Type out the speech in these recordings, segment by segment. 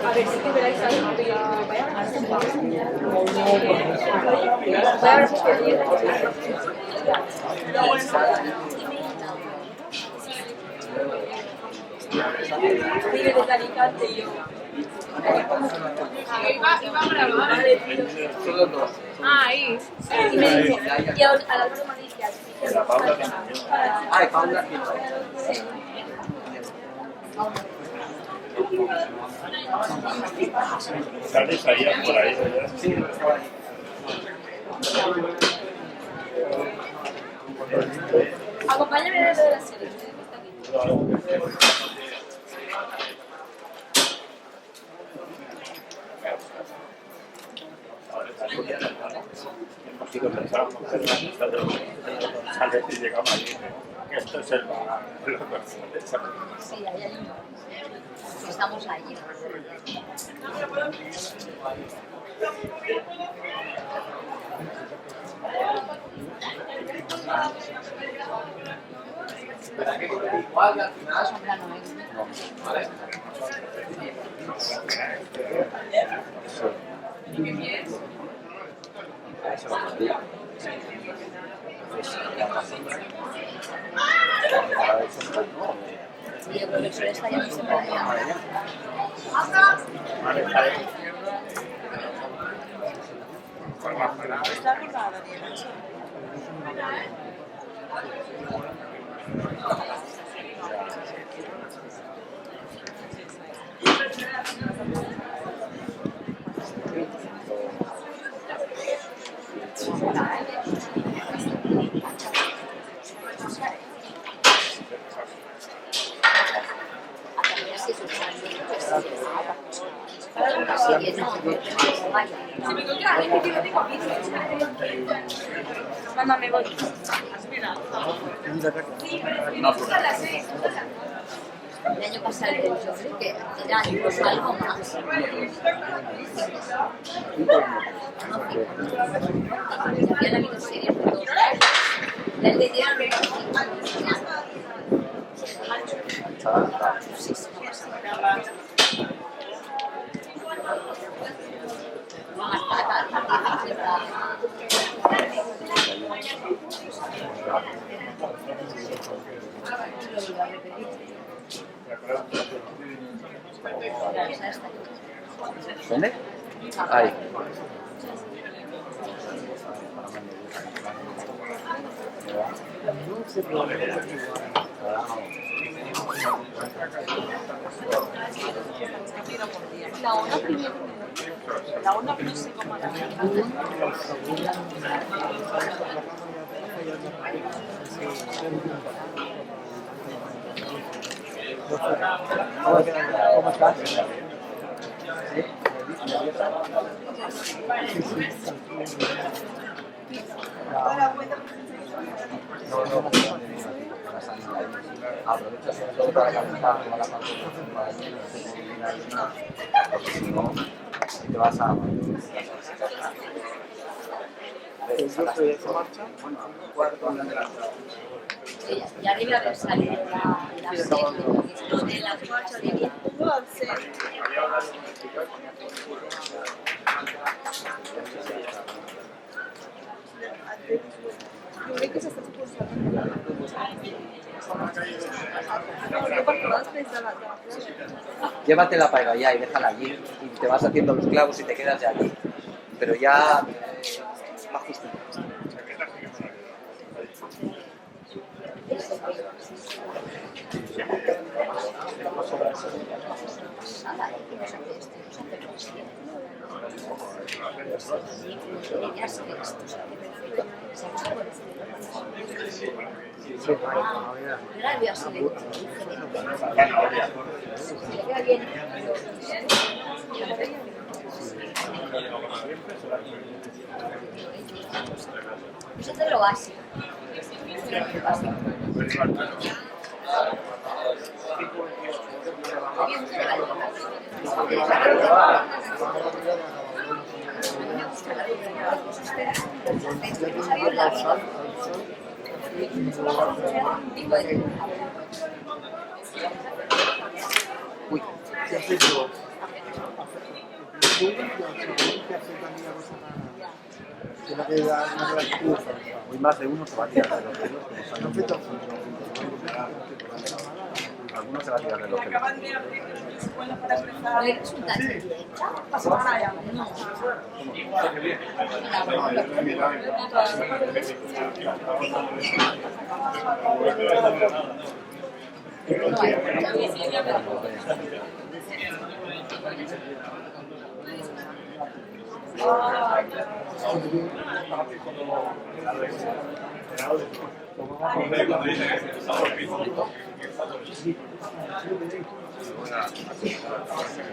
A ver, sí que veréis algo. Voy a vive desde Alicante y yo. Iba a grabar. Ahí. Y me dice, y a la otra me dice, Ay, Paula. ¿Sales ahí por ahí? Sí, estaba ahí. acompáñame desde la serie. Sales y llegamos allí. Esto es el bar. Sí, ahí hay uno. Estamos allí. Igual, al final. Sombra no es. Vale. Y el profesor está ya se para allá. Mamá, me voy. El año pasado el Jordi, que era incluso algo más. Y habían habido series de 2 años. El de día ¿Dónde? Ahí. la una primero. La una no sé cómo la ¿Cómo estás? Aprovechas todo para calentar toda la parte porque si no, te vas a... ya debe haber salido la serie, porque de las 8 de 10. Llévatela para allá y déjala allí y te vas haciendo los clavos y te quedas ya allí. Pero ya más justito. Eso es lo básico. Uy, Hoy más de uno se va a tirar de los pelos. Algunos se va a tirar de los pelos. ¿Le resulta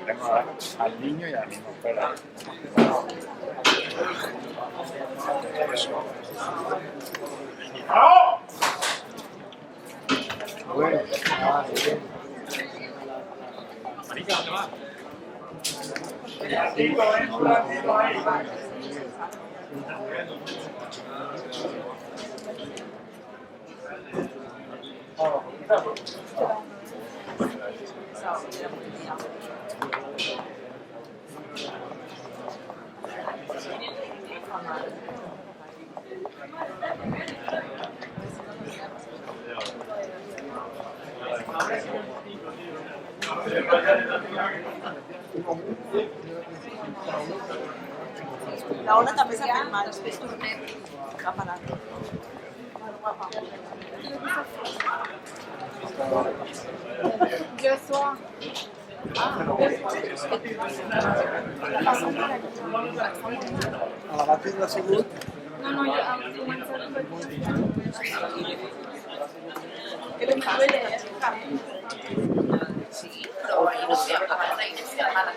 Tengo al niño y a mi mujer. Bueno, La ona també s'ha fet mal, després tornem cap a dalt. Je sois. a la base de sigut, No, jo he començat per... Sí, però ahir no sé, abans d'ahir no sé, mal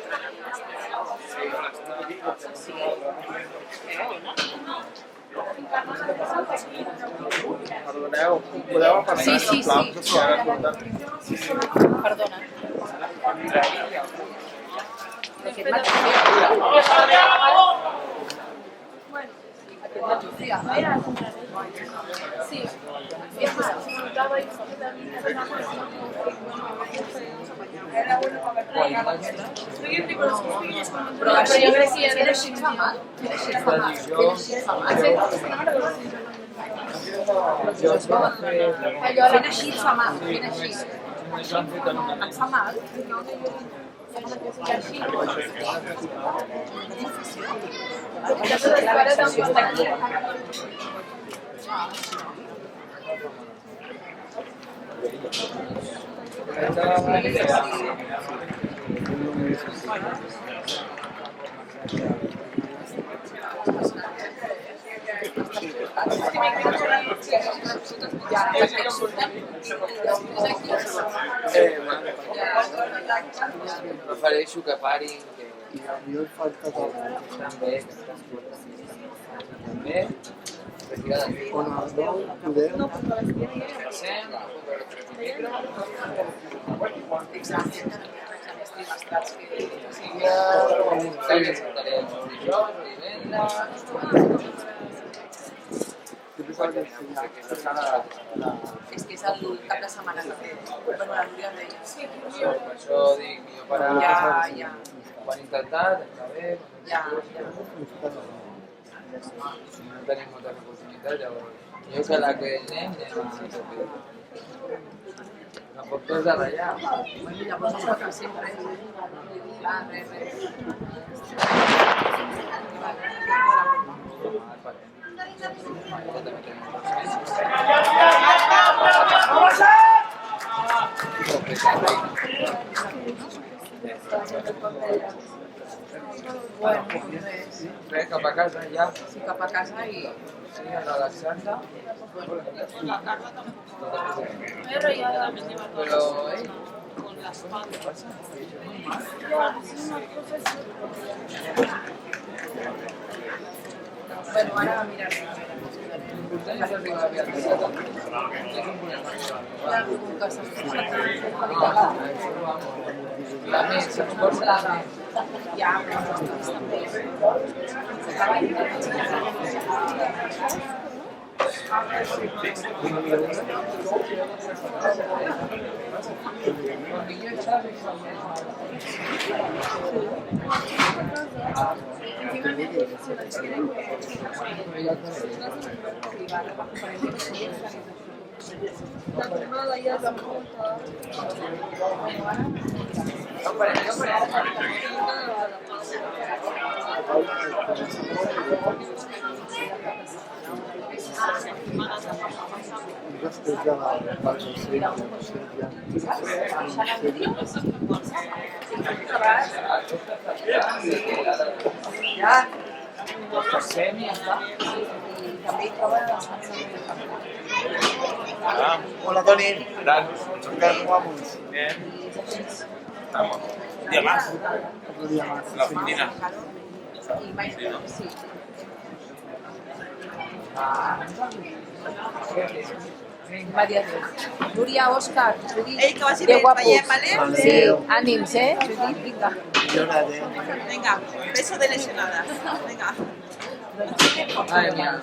perdoneu, podeu apartar Sí, sí, sisplau, sí. que s'ho ha recordat. Perdona. Aquest matí. Sí. Es más, estaba ahí. Però jo crec que era així fa mal. Era així fa mal. Allò fent així fa mal, fent així. Et fa mal? I així. Prefereixo que parin, que I a mi em falta tot. estan bé, que estan també. Retirar d'aquí. On el nou podem, Passem, micro. És que és el cap de setmana que ve. Bueno, la Núria em deia. Sí, Per això dic, millor parar. ja. Ho han intentat, està bé. Ja. No tenim molta oportunitat, llavors. Jo que la que anem a tope. Tampoc tots de ratllar. Bueno, llavors no es pot fer sempre. Clar, res. Bueno, Res, cap a casa ja. sí, cap a casa i... Sí, relaxant-te. Però, què passa? Bueno, ara mirarem. L'important és arribar bé al dia. Ja algú que s'ha La més, se'ns posa la més. ja, però també. Con niños, ¿sabes? Hola, Toni. ¿Qué tal? ¿Qué tal? ¿Cómo vamos? Bien. Estamos. Un día más. Otro día más. En la oficina. Maria Núria, Òscar, Judit, Ei, que vagi que bé, guapos. veiem, vale? Vale. Sí, ànims, Judit, vinga. Millórate. Venga, beso de lesionadas. Venga. Madre mía.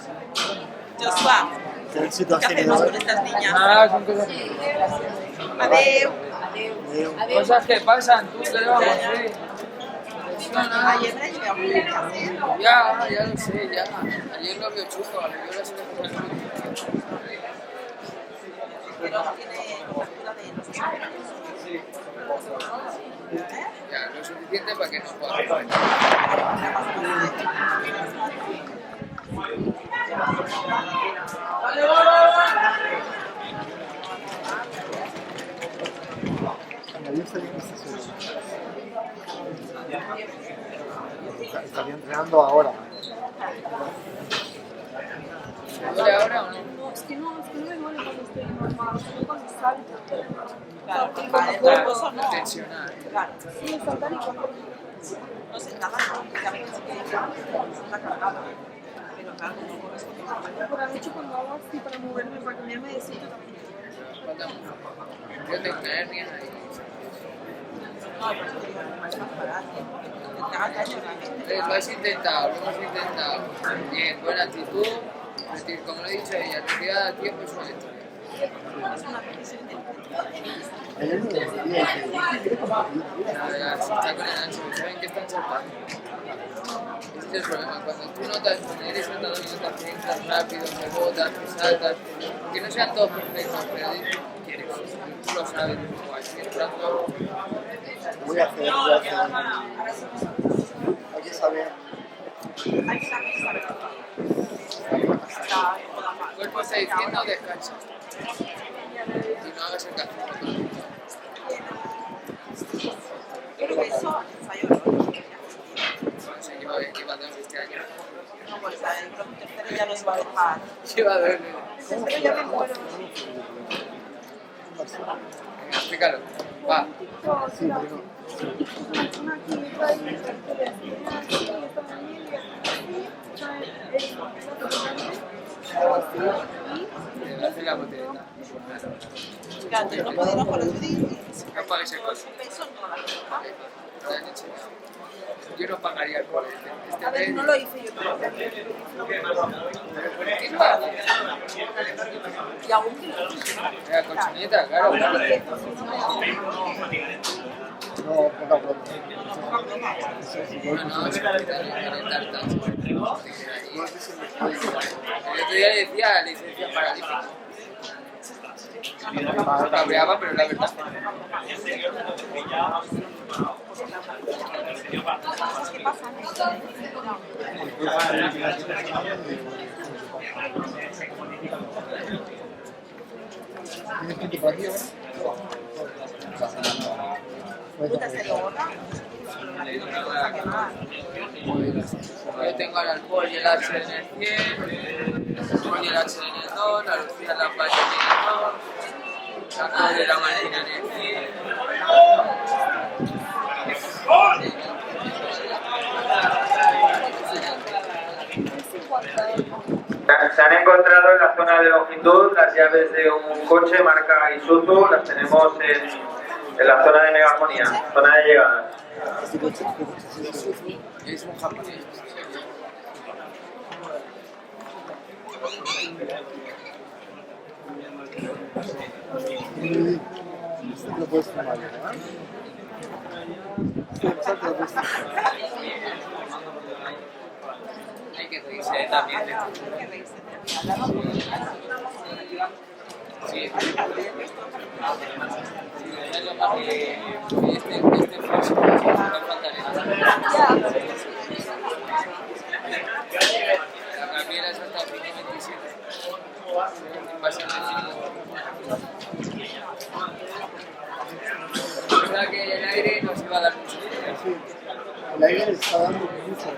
Joshua, Qué éxito ¿qué has hacemos tenido. con estas niñas? Son cosas Adeu. Adeu. Cosas que pasan, tú, que vamos, sí. Ayer me llevé a un ¿eh? Ya lo sé, ya. Ayer lo vio chulo, yo las Pero no tiene cobertura de los hospitales. Ya, lo suficiente para que no pueda comer. Ayer salí en esta ciudad. Estaría entrenando ahora. ¿Me duele ahora o no? Es que no me duele cuando estoy normal, solo cuando salto. Claro, para el cuerpo no. Tensionar. Claro, Sí, saltar y cuando... no sé, nada, no. Que a veces que está cargada. Pero claro, no corresponde. Por la noche cuando hago así para moverme, para cambiarme de sitio también. Yo tengo una hernia ahí. No, por eso te digo, no es más parar. Te hagas daño realmente. Lo has intentado, lo hemos intentado. Bien, buena actitud. Es decir, como lo he dicho a ella, retirada a tiempo es una lectura. Es una decisión inteligente. Ayer me decía Se está con el ancho, saben que están saltando. Ese es el problema, cuando tú notas, cuando eres saltador y notas que entras rápido, que botas, que saltas, que no sean todos perfectos, pero quieres, tú lo sabes, igual, si entrando, voy a hacer. Hay que saber. Hay que saber. el cuerpo está diciendo descansa. Y no hagas el caso. Pero eso, ensayo, ¿no? No sé, lleva 2 este año. No, pues el tercero ya nos va a dejar. Lleva 2. Tercero ya me muero. Venga, explícalo. Va. Sí, primero. Una química y que le enseñan así, y esta familia, Hace la botellita. Claro, entonces no pudieron con el Judith. No pagues el coche. Peso no la gente. Te han hecho. Yo no pagaría el coche. A ver, no lo hice yo todavía. ¿Qué paga? Y aún que La colchoneta, claro. No, poca broma. No, es que tiene tartas. El otro día le decía licencia paralítica. Me cabreaba, pero la verdad. ¿qué pasa? ¿Tienes tiempo para aquí ahora? Puta, se lo borra. Yo tengo ahora el Paul y el H en el 100, el Paul y el H en el 2, la Lucía en la playa en el 2, la Claudia y la Martina en el 100. Se han encontrado en la zona de longitud las llaves de un coche marca Isuzu, las tenemos en la zona de megafonía, zona de llegada. Es un japonés. Esto lo puedes filmar, ¿verdad? Sí, lo puedes filmar. también. Sí. Este falso, no faltaría. La Gabriela es hasta 27. O sea que el aire nos iba a dar mucho. Sí, el aire le está dando mucho.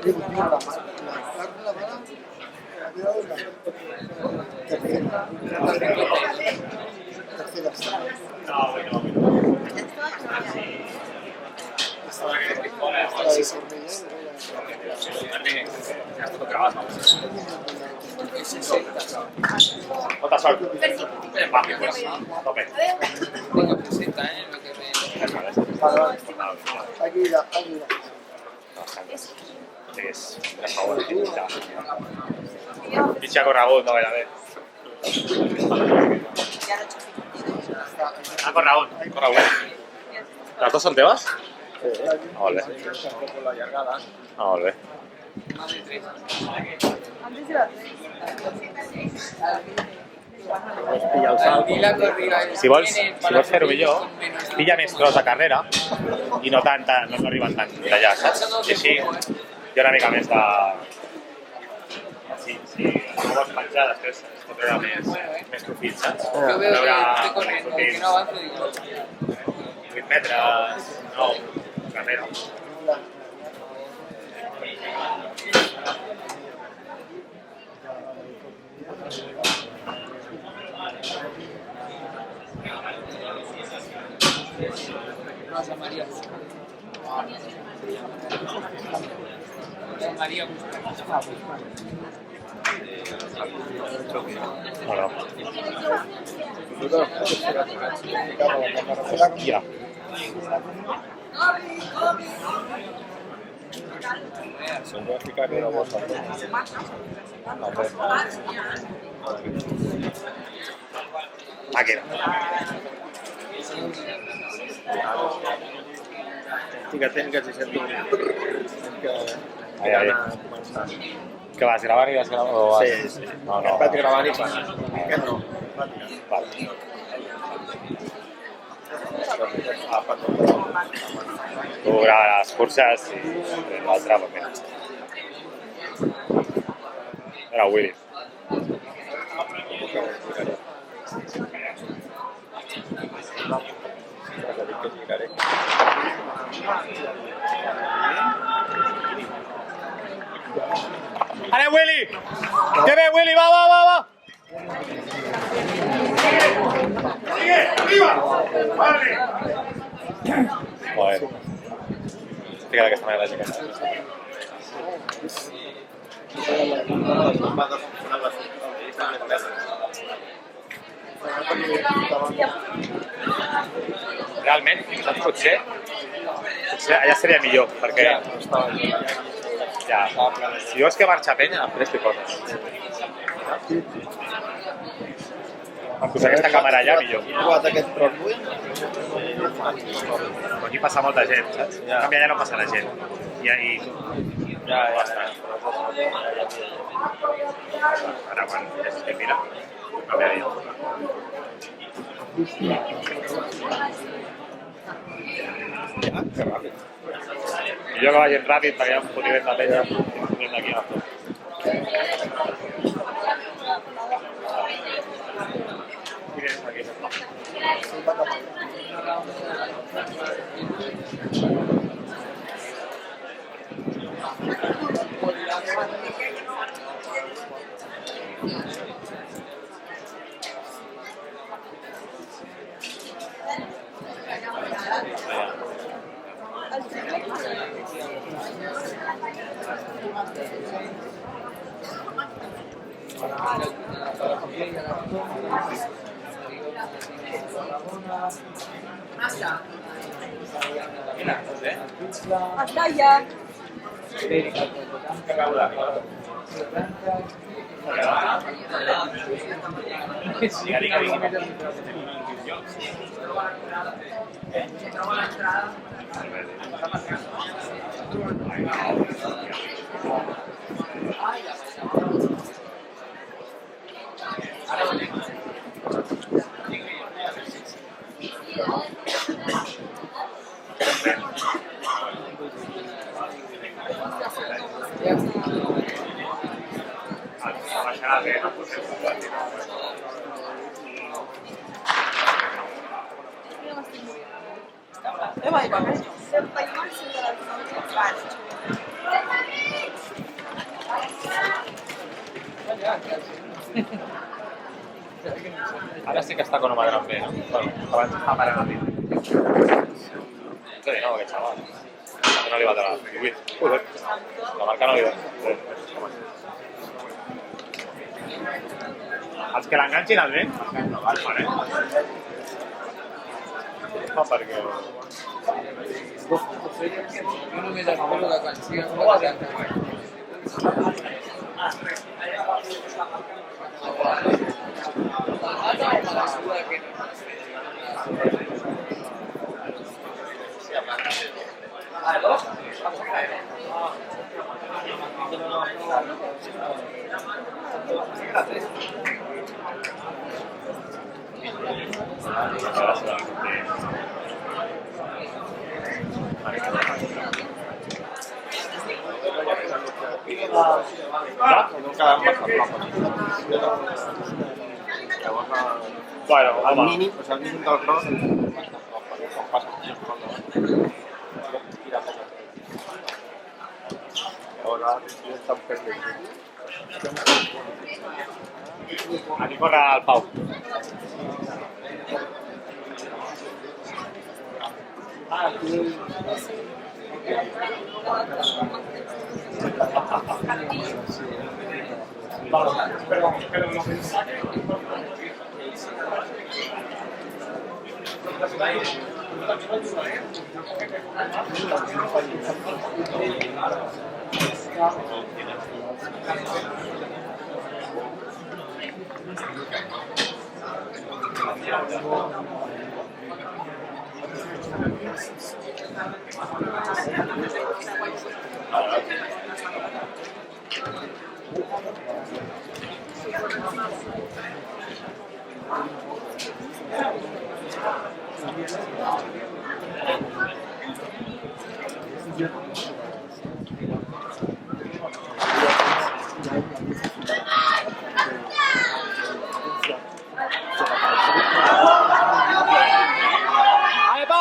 Sí, pues mira, la carne la mala, cuidado que pega. Tercera está. Sí, sí. También, ya esto trabaja. Otra suerte. Vale, pues, a tope. Venga, presenta, lo que me... Aquí ya. Es la favorita. Dicha con Raúl, no vaya a ver. Ah, con Raúl. Con Raúl. ¿Las dos son tebas? Ah, vale. Ah, vale. Antes era Si vols fer-ho millor, pilla més tros de carrera i no arriben tant d'allà, saps? I així hi ha una mica més de... Si no vols menjar, després es pot veure més profit, saps? Yo veo que estoy corriendo, que no avanzo, digo... 8 metres, 9, carrera. Rosa María. Rosa María. Bueno. Hòstia. Se'n va ficar una bossa. Aquí. Estic atent que si sento que Ai, ai. començar. Que vas gravant i vas gravant? O vas... Sí. No. Vaig gravant i pas. Aquest no. Vale. Tu grava les curses i l'altre també. Era Willy. ¡Ale, Willy! ¡Que ve, Willy! ¡Va! Joder. Fíjate que está mal la chica. Realment, saps, potser allà seria millor, perquè ja, si veus que marxa penya, després t'hi poses. Quan posar aquesta càmera allà, millor. Guarda aquest tros buit. Aquí passa molta gent, saps? En canvi allà no passa la gent. I Ja. ara quan és que mira, no ve allò. Ja, que ràpid. Millor que vagin ràpid perquè hi ha un potiment de penya i d'aquí a tot. I és aquí. Hasta allá. Ara sí que està cronometrant bé, no? Bueno, abans estava parant a dit. No, aquest xaval. No li va donar 18. Joder, la marca no li dona. Els que l'enganxin al vent? No, vale. No, perquè... Jo només espero que quan sigui fora ja Bueno, El home, mínim, o sigui, el mínim del cross aquí corre el Pau.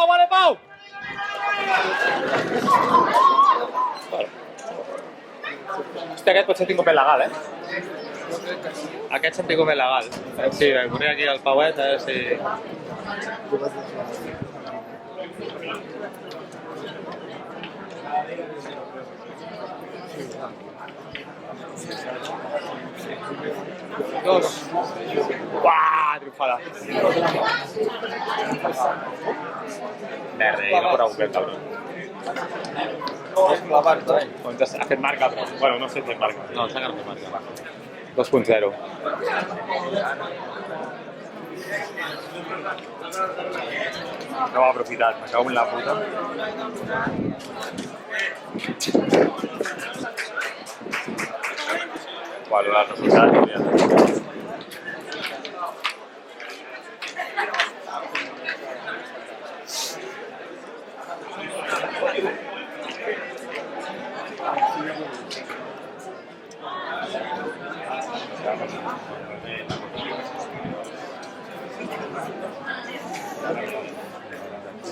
Vale, Pau! Hòstia, aquest potser tinc un pèl legal, eh? Aquest se'n tinc un pèl legal. Sí, posaré aquí el Pauet, a veure si... Dos. Uah, triomfada. Merda, no corre un bé, cabrón. Doncs ha fet marca, però... Bueno, no sé si fet marca. No, s'ha fet marca. 2.0. No ho ha aprofitat, me cago en la puta. Valorar el resultat i ja.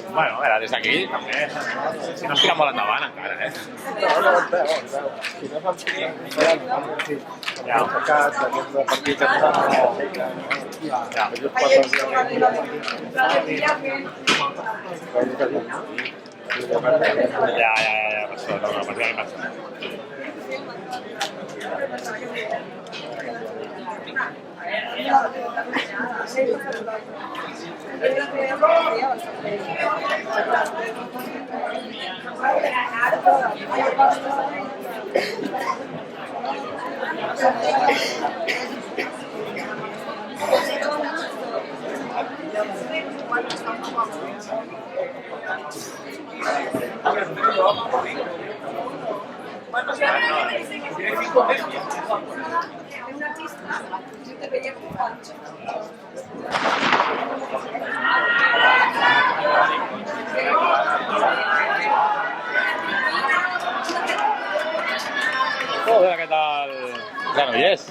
Bueno, a veure, des d'aquí també, si no es tira molt endavant encara, eh? Si no fan ja, els sacats, aquests de partit que Ja, per això, no, per això no passa. Joder, ¿qué tal? Granollers.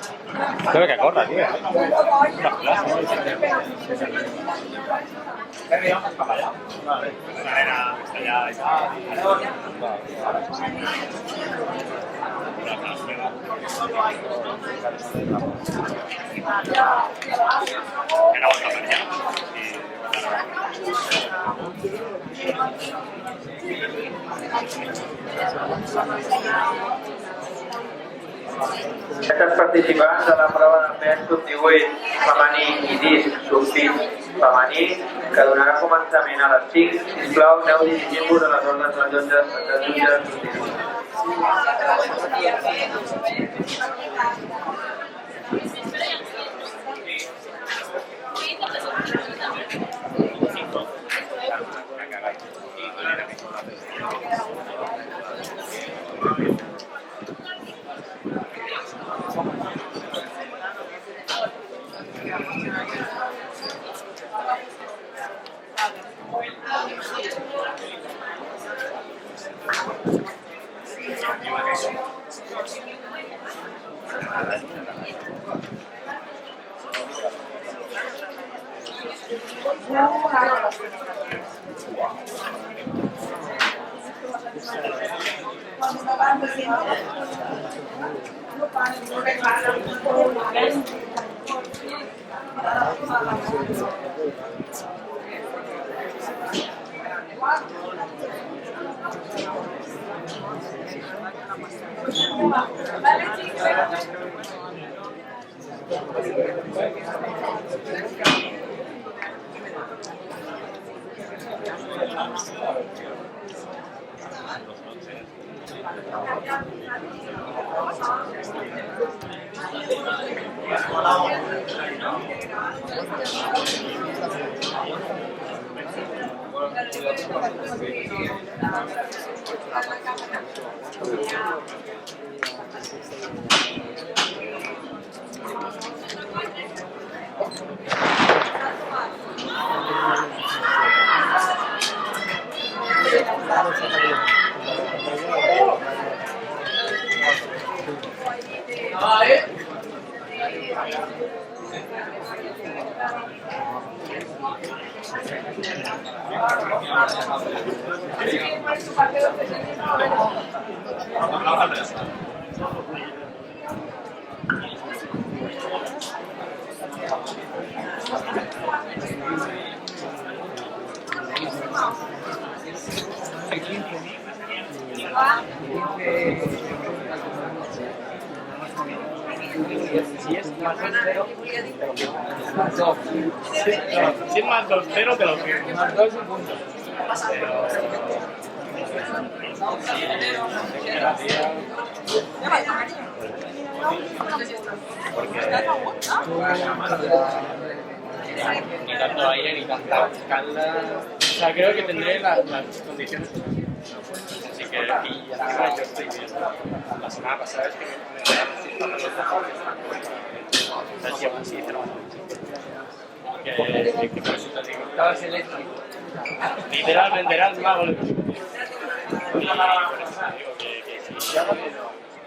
Creo que corta, tío. Vamos para allá. Vale. La arena está allá y tal. Era otra mañana. Estàs participant de la prova del pes sub-18 femení i disc sub-20 femení que donarà començament a les 5. Sisplau, aneu dirigint-vos a les ordres dels jutges substituts. Si es más 2-0 te lo firmo. Más 2 y punto. Ni tanto aire ni tanta calda. O sea, creo que tendré las condiciones. Así que y yo estoy bien. La semana pasada es que me ponen los ojos. Entonces llevo así, pero que por eso te digo. Estabas eléctrico. Literalmente era el mago. Por eso te digo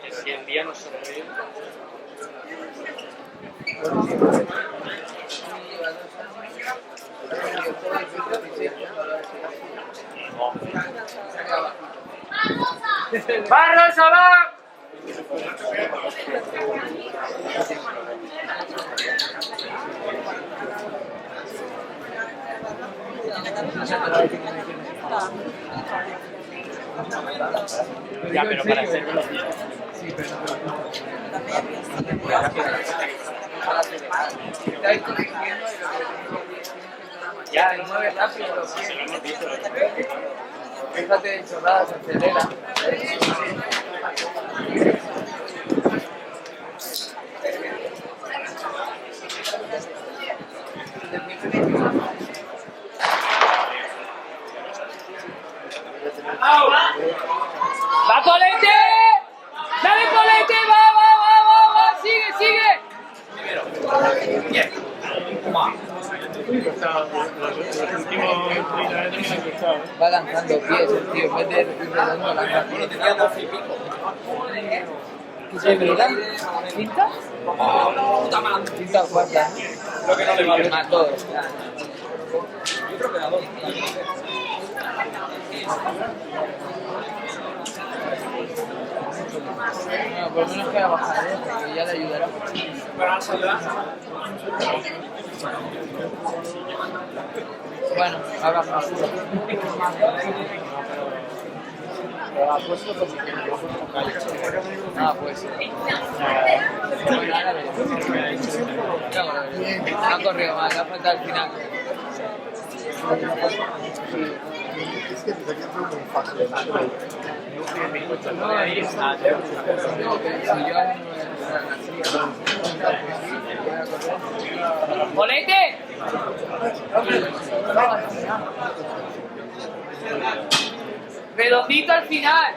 que si el día no se ve bien. ¡Barros abajo! Ya, pero para ser sí, pero ya, y mueve rápido. Se lo hemos visto. Fíjate de chorradas, acelera. ¡Va, Colete! ¡Dale, Colete! ¡Va! ¡Sigue, sigue! Va lanzando pies el tío, en vez de ir redondo lanza pies. Tenía 12 y pico. ¿Qué se verdad? ¿Cinta? Cinta cuarta. Creo que no le vale. Más dos. Yo creo que da 2. Bueno, por lo menos que va a bajar, porque ya le ayudará. Bueno, ha bajado. Pero ha puesto posiciones, lo ha puesto calle. Ah, pues. Bueno, ahora veremos. No ha corrido mal, le ha faltado al final. Es que desde aquí entra muy fácil. No, ahí está. Si yo aún no ¡Bolete! Redondito al final.